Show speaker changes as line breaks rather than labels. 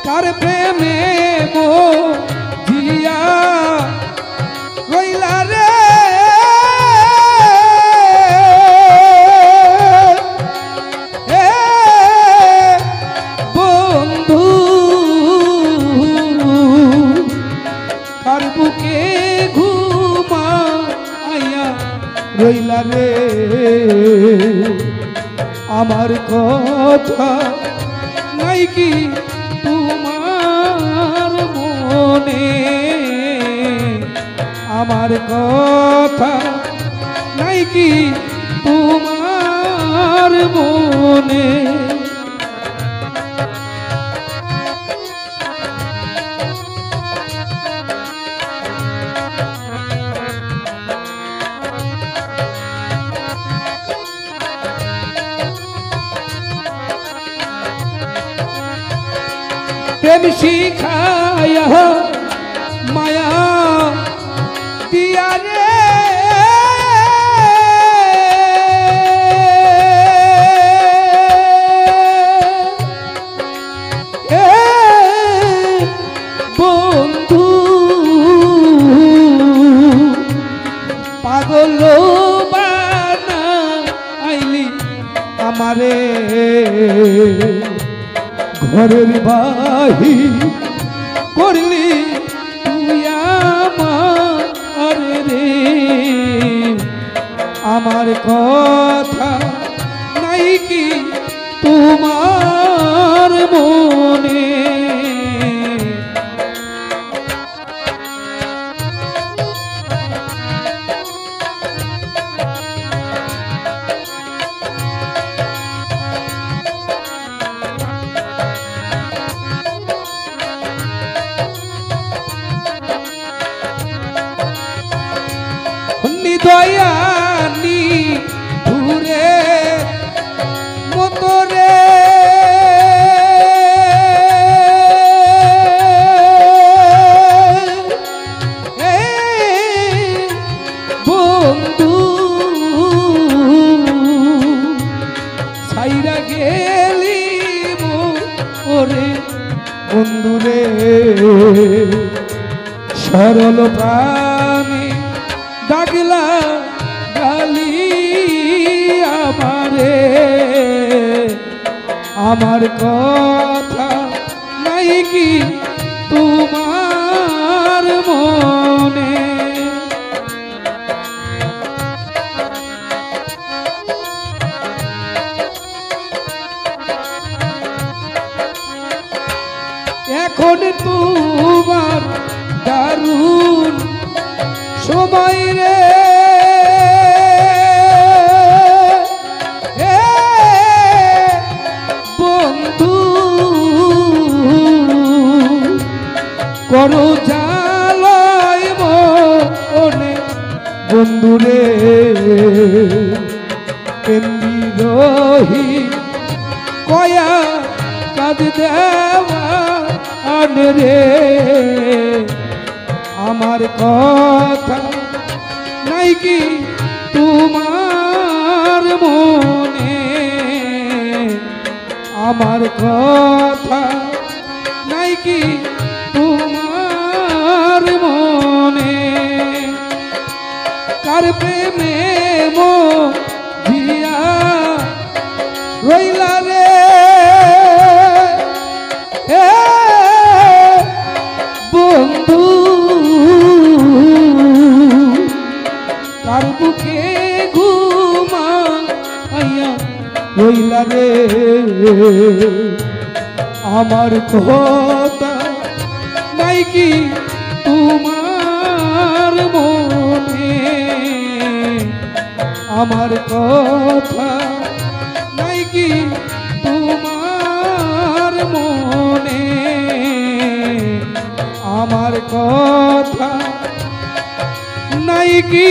কার প্রেমে মো জিয়া রইলা রে বন্ধু কার বুকে ঘুমাইয়া রইলা রে আমার কথা নাই কি তোমার মনে আমার কথা নাই কি তোমার মনে प्रेम शिखाया माया दिया रे बंधु पागल बाना आईली हमारे ঘরের বাহি করলি তুই আমার রে আমার কথা নাই কি তোমার মনে দয়ানি ঘুরে মতরে বন্ধু ছাইরা গেলি ওরে বন্ধুরে সরল প্রাণী ডাকলা গালি আমারে আমার কথা নাই কি তোমার মনে এখন তোমার দারুণ সময় রে বন্ধু করো জালয় মনে বন্ধু রে এমনি রহি কয়া কাঁদ দেওয়া রে আমার কথা নাই কি তোমার মনে আমার কথা নাই কি তোমার মনে কার প্রেমে মো জিয়া রইলা রে বন্ধু কার বুকে ঘুমাইয়া রইলা রে আমার কথা নাই কি তোমার মনে আমার কথা নাই কি তোমার মনে আমার কথা নাই কি